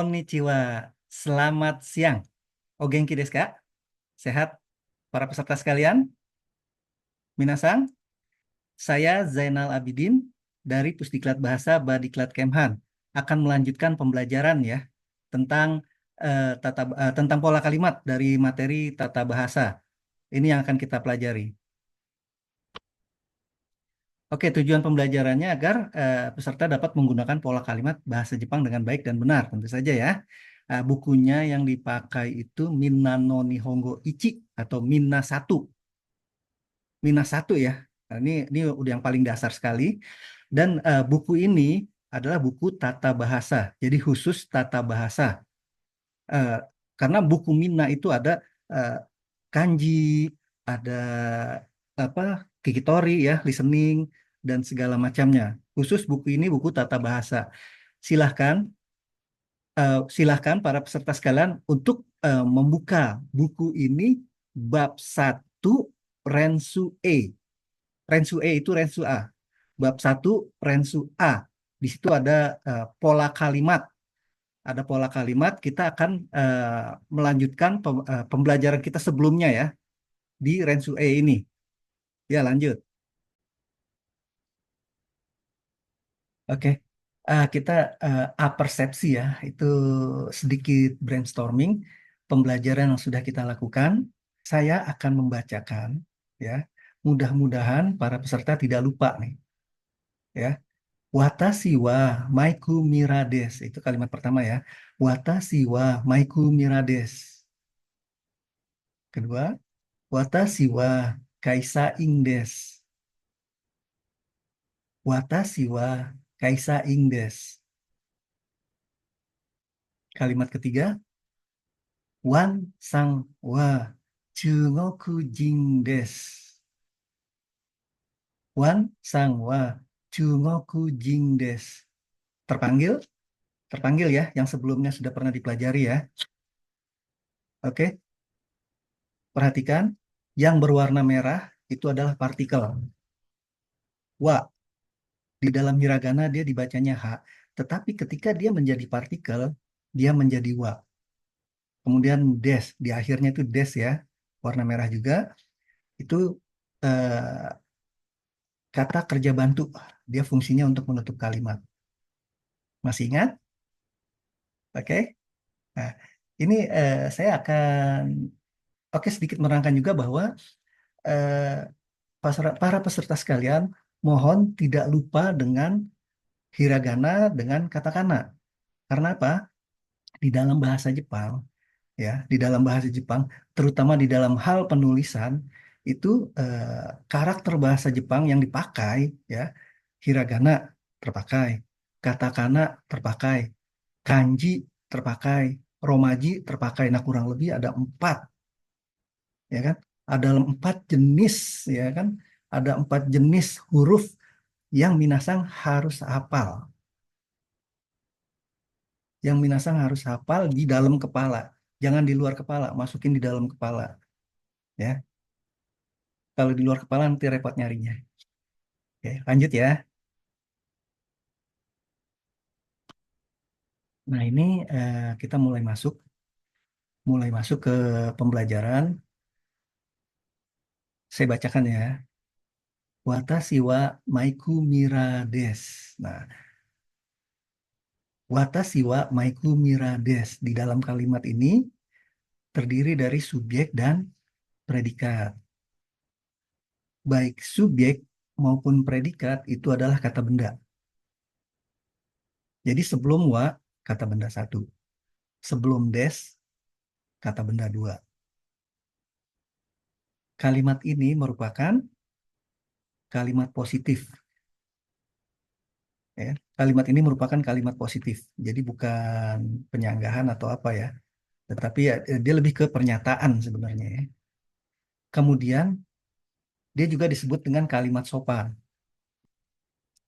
Konnichiwa. Selamat siang. O genki desu ka? Sehat para peserta sekalian? Minasang, saya Zainal Abidin dari Pusdiklat Bahasa Badiklat Kemhan akan melanjutkan pembelajaran ya tentang tentang pola kalimat dari materi tata bahasa. Ini yang akan kita pelajari. Oke, tujuan pembelajarannya agar peserta dapat menggunakan pola kalimat bahasa Jepang dengan baik dan benar, tentu saja ya. Bukunya yang dipakai itu Minna no Nihongo Ichi atau Minna 1. Minna 1 ya. Nah, ini udah yang paling dasar sekali. Dan buku ini adalah buku tata bahasa. Jadi khusus tata bahasa. Eh, karena buku Minna itu ada eh, kanji, ada apa kikitori ya, listening dan segala macamnya. Khusus buku ini buku tata bahasa. Silahkan, silahkan para peserta sekalian untuk membuka buku ini bab 1 Rensu E. Rensu E itu Rensu A. Bab 1 Rensu A. Di situ ada pola kalimat. Ada pola kalimat, kita akan melanjutkan pembelajaran kita sebelumnya ya di Rensu E ini. Ya, lanjut. Oke. Kita apersepsi ya, itu sedikit brainstorming pembelajaran yang sudah kita lakukan. Saya akan membacakan ya. Mudah-mudahan para peserta tidak lupa nih ya. Watashi wa maiku mirades. Itu kalimat pertama ya. Watashi wa maiku mirades. Kedua, watashi wa kaisa ing desu. Watashi wa kaisa ing desu. Kalimat ketiga, wan sang wa chugoku jin desu. Wan sang wa chugoku jin desu. Terpanggil? Terpanggil ya, yang sebelumnya sudah pernah dipelajari ya. Oke, perhatikan. Yang berwarna merah itu adalah partikel. Wa, di dalam hiragana dia dibacanya ha. Tetapi ketika dia menjadi partikel, dia menjadi wa. Kemudian des, di akhirnya itu des ya, warna merah juga. Itu eh, kata kerja bantu. Dia fungsinya untuk menutup kalimat. Masih ingat? Oke. Nah, ini saya akan sedikit menerangkan juga bahwa eh, para peserta sekalian mohon tidak lupa dengan hiragana dengan katakana. Karena apa? Di dalam bahasa Jepang, ya, di dalam bahasa Jepang, terutama di dalam hal penulisan, itu karakter bahasa Jepang yang dipakai, ya, hiragana terpakai, katakana terpakai, kanji terpakai, romaji terpakai. Nah, kurang lebih ada 4, ya kan? Ada 4 jenis, ya kan? Ada 4 jenis huruf yang minasang harus hafal. Yang minasang harus hafal di dalam kepala. Jangan di luar kepala, masukin di dalam kepala. Ya, kalau di luar kepala nanti repot nyarinya. Oke, lanjut ya. Nah, ini kita mulai masuk ke pembelajaran. Saya bacakan ya. Watashi wa maiku mira desu. Nah, watashi wa maiku mira desu. Di dalam kalimat ini terdiri dari subjek dan predikat. Baik subjek maupun predikat itu adalah kata benda. Jadi sebelum wa, kata benda 1. Sebelum des, kata benda 2. Kalimat ini merupakan kalimat positif. Ya. Kalimat ini merupakan kalimat positif. Jadi bukan penyanggahan atau apa ya. Tetapi ya, dia lebih ke pernyataan sebenarnya ya. Kemudian dia juga disebut dengan kalimat sopan.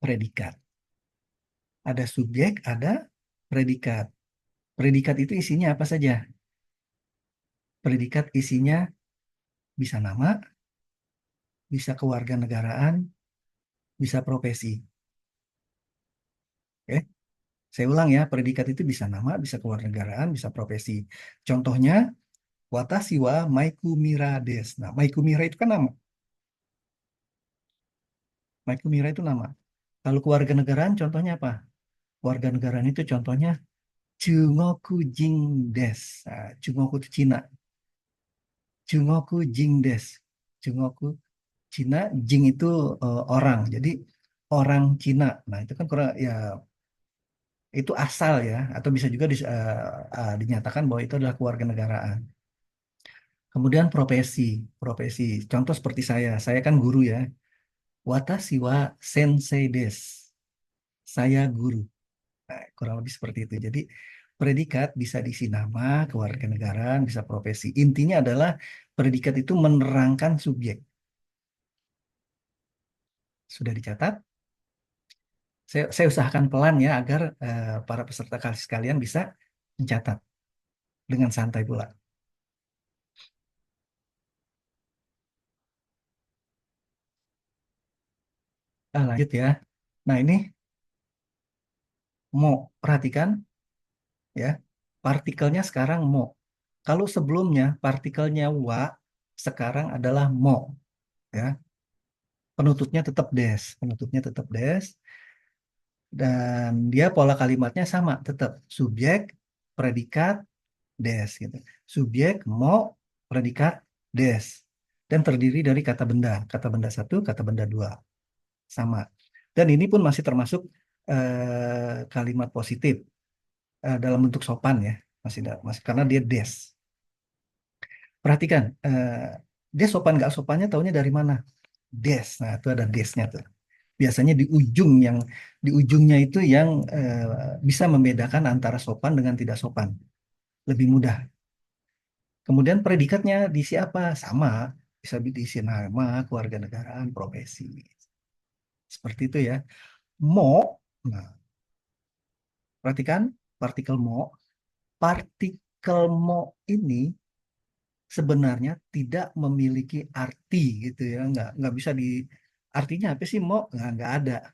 Predikat. Ada subjek, ada predikat. Predikat itu isinya apa saja? Predikat isinya bisa nama, bisa kewarganegaraan, bisa profesi. Oke. Saya ulang ya, predikat itu bisa nama, bisa kewarganegaraan, bisa profesi. Contohnya, watashi wa Maiku Mira des. Nah, Maiku Mira itu kan nama. Maiku Mira itu nama. Kalau kewarganegaraan contohnya apa? Kewarganegaraan itu contohnya Chungoku Jing des. Nah, Chungoku itu Cina. Chungoku Jing des. Chungoku Cina, Jing itu orang. Jadi orang Cina. Nah, itu kan kurang ya itu asal ya, atau bisa juga dinyatakan bahwa itu adalah kewarganegaraan. Kemudian profesi, profesi. Contoh seperti saya kan guru ya. Watashi wa sensei desu. Saya guru. Nah, kurang lebih seperti itu. Jadi predikat bisa diisi nama, kewarganegaraan, bisa profesi. Intinya adalah predikat itu menerangkan subjek. Sudah dicatat? Saya usahakan pelan ya agar para peserta sekalian bisa mencatat dengan santai pula. Lanjut ya. Nah ini mo, perhatikan ya. Partikelnya sekarang mo. Kalau sebelumnya partikelnya wa, sekarang adalah mo ya. Penutupnya tetap des, penutupnya tetap des dan dia pola kalimatnya sama, tetap subjek, predikat, des gitu. Subjek, mo, predikat, des. Dan terdiri dari kata benda satu, kata benda dua, sama. Dan ini pun masih termasuk kalimat positif dalam bentuk sopan ya, masih karena dia des. Perhatikan, dia sopan nggak sopannya taunya dari mana? Des. Nah, itu ada desnya tuh. Biasanya di ujungnya itu yang bisa membedakan antara sopan dengan tidak sopan. Lebih mudah. Kemudian predikatnya diisi apa? Sama. Bisa diisi nama, kewarganegaraan, profesi. Seperti itu ya. Mo, nah, perhatikan partikel mo. Partikel mo ini sebenarnya tidak memiliki arti gitu ya. Nggak bisa di artinya apa sih mo? Nggak ada.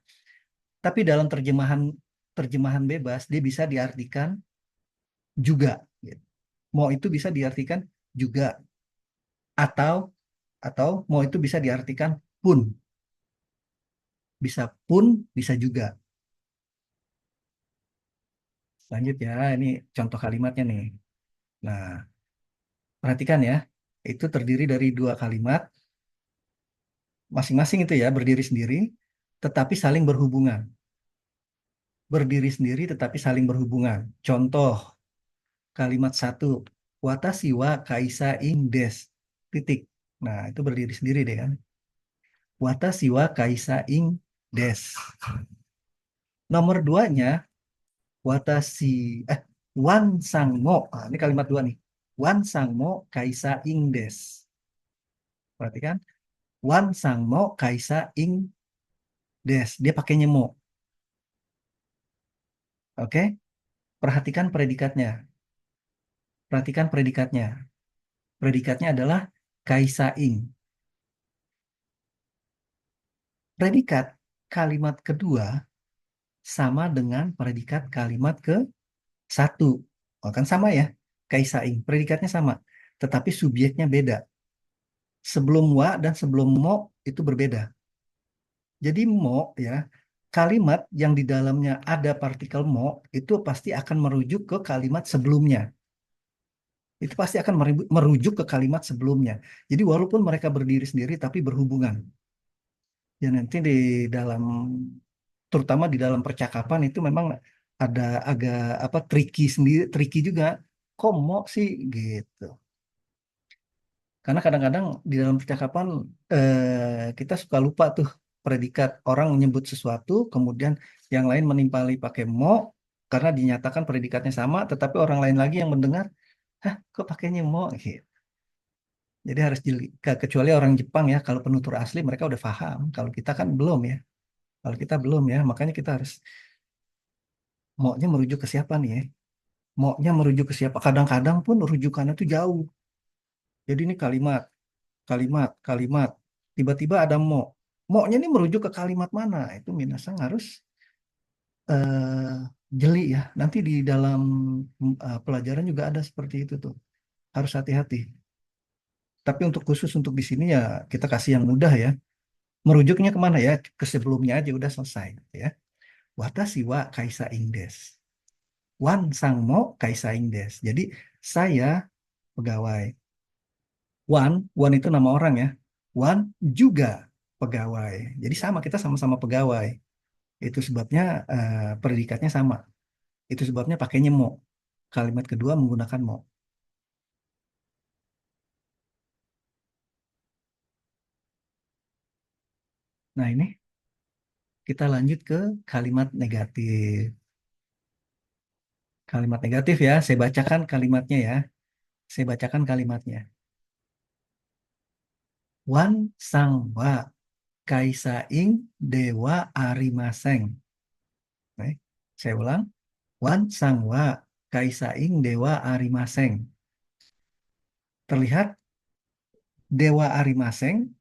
Tapi dalam terjemahan terjemahan bebas dia bisa diartikan juga. Gitu. Mau itu bisa diartikan juga atau mau itu bisa diartikan pun. Bisa pun, bisa juga. Lanjut ya, ini contoh kalimatnya nih. Nah, perhatikan ya. Itu terdiri dari dua kalimat, masing-masing itu ya berdiri sendiri, tetapi saling berhubungan. Berdiri sendiri tetapi saling berhubungan. Contoh kalimat satu, watashi wa kaisa ing des. Titik. Nah, itu berdiri sendiri deh kan. Watashi wa kaisa ing des. Nomor duanya, watashi, eh, wan sangmo. Ah, ini kalimat dua nih. Wan sangmo kaisa ing des. Perhatikan. Wan sangmo kaisa ing des. Dia pakainya mo. Oke. Perhatikan predikatnya. Perhatikan predikatnya. Predikatnya adalah kaisa ing. Predikat kalimat kedua sama dengan predikat kalimat ke satu. Oh, kan sama ya. Kaisa ing. Predikatnya sama. Tetapi subjeknya beda. Sebelum wa dan sebelum mo itu berbeda. Jadi mo ya, kalimat yang di dalamnya ada partikel mo itu pasti akan merujuk ke kalimat sebelumnya. Itu pasti akan merujuk ke kalimat sebelumnya. Jadi walaupun mereka berdiri sendiri tapi berhubungan. Ya nanti di dalam terutama di dalam percakapan itu memang ada agak apa tricky sendiri, tricky juga. Kok mo sih gitu. Karena kadang-kadang di dalam percakapan kita suka lupa tuh predikat orang menyebut sesuatu, kemudian yang lain menimpali pakai mo karena dinyatakan predikatnya sama, tetapi orang lain lagi yang mendengar, hah, kok pakainya mo? Gitu. Jadi harus jeli, kecuali orang Jepang ya, kalau penutur asli mereka udah paham. Kalau kita kan belum ya. Kalau kita belum ya, makanya kita harus mo-nya merujuk ke siapa nih ya? Mo-nya merujuk ke siapa? Kadang-kadang pun rujukannya tuh jauh. Jadi ini kalimat kalimat. Tiba-tiba ada mo. Mo-nya ini merujuk ke kalimat mana? Itu Minasang harus Jeli ya. Nanti di dalam pelajaran juga ada seperti itu tuh. Harus hati-hati. Tapi untuk khusus untuk di sini ya kita kasih yang mudah ya. Merujuknya kemana ya? Ke sebelumnya aja udah selesai ya. Watashi wa kaisa ingdes. Wan sangmo kaisa ingdes. Jadi saya pegawai. Wan itu nama orang ya. Wan juga pegawai. Jadi sama kita sama-sama pegawai. Itu sebabnya predikatnya sama. Itu sebabnya pakainya mo. Kalimat kedua menggunakan mo. Nah ini kita lanjut ke kalimat negatif. Kalimat negatif ya. Saya bacakan kalimatnya ya. Saya bacakan kalimatnya. Wan sang wa kaisa ing dewa arimaseng. Oke, saya ulang. Wan sang wa kaisa ing dewa arimaseng. Terlihat dewa arimaseng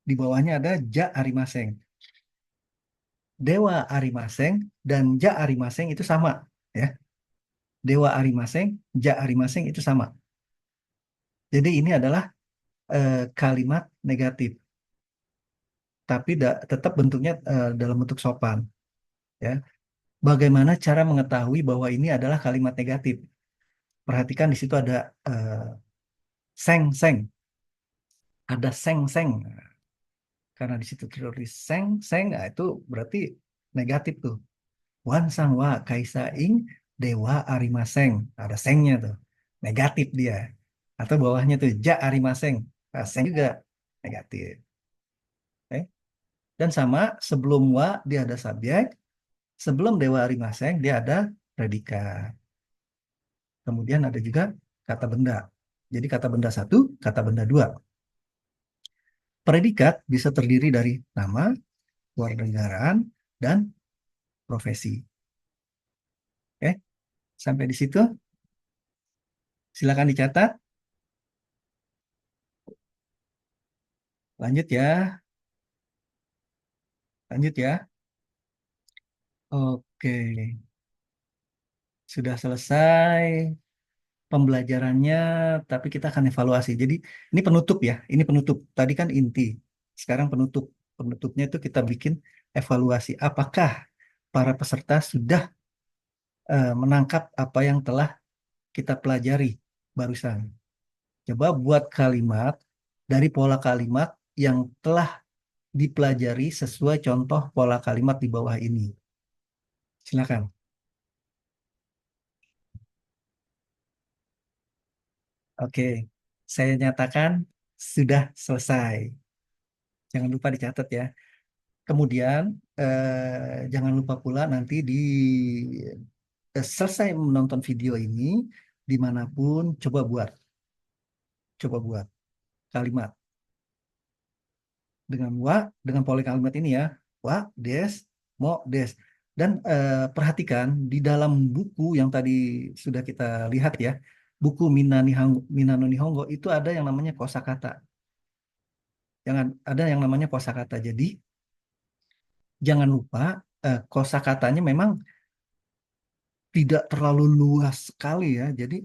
di bawahnya ada ja arimaseng. Dewa arimaseng dan ja arimaseng itu sama ya. Dewa arimaseng, ja arimaseng itu sama. Jadi ini adalah kalimat negatif, tapi tetap bentuknya dalam bentuk sopan ya. Bagaimana cara mengetahui bahwa ini adalah kalimat negatif? Perhatikan di situ ada eh, seng seng, ada seng seng. Karena di situ tertulis seng seng, nah itu berarti negatif tuh. Wan sang wa kaisa ing dewa arimaseng, ada sengnya tuh, negatif dia. Atau bawahnya tuh ja arimaseng, nah, seng juga negatif. Oke. Dan sama sebelum wa dia ada subjek, sebelum dewa arimaseng dia ada predikat. Kemudian ada juga kata benda. Jadi kata benda satu, kata benda dua. Predikat bisa terdiri dari nama, kewarganegaraan, dan profesi. Oke, sampai di situ. Silakan dicatat. Lanjut ya, lanjut ya. Oke, sudah selesai pembelajarannya, tapi kita akan evaluasi. Jadi ini penutup ya, ini penutup. Tadi kan inti, sekarang penutup. Penutupnya itu kita bikin evaluasi. Apakah para peserta sudah menangkap apa yang telah kita pelajari barusan? Coba buat kalimat dari pola kalimat yang telah dipelajari sesuai contoh pola kalimat di bawah ini. Silakan. Oke, saya nyatakan sudah selesai. Jangan lupa dicatat ya. Kemudian jangan lupa pula nanti di selesai menonton video ini dimanapun coba buat kalimat dengan wa dengan pola kalimat ini ya, wa des mo des, dan perhatikan di dalam buku yang tadi sudah kita lihat ya, buku Minano Nihongo itu ada yang namanya kosakata. Jangan ada yang namanya kosakata. Jadi jangan lupa kosakatanya memang tidak terlalu luas sekali ya. Jadi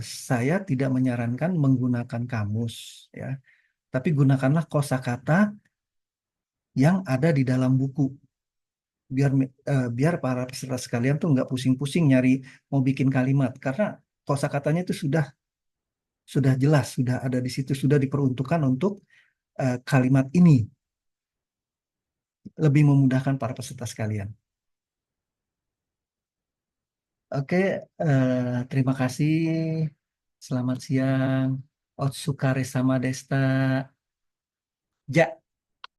saya tidak menyarankan menggunakan kamus ya, tapi gunakanlah kosakata yang ada di dalam buku biar para peserta sekalian tuh nggak pusing-pusing nyari mau bikin kalimat karena kosakatanya itu sudah jelas, sudah ada di situ, sudah diperuntukkan untuk kalimat ini lebih memudahkan para peserta sekalian. Oke, terima kasih. Selamat siang. Otsukare sama Desta. Ja.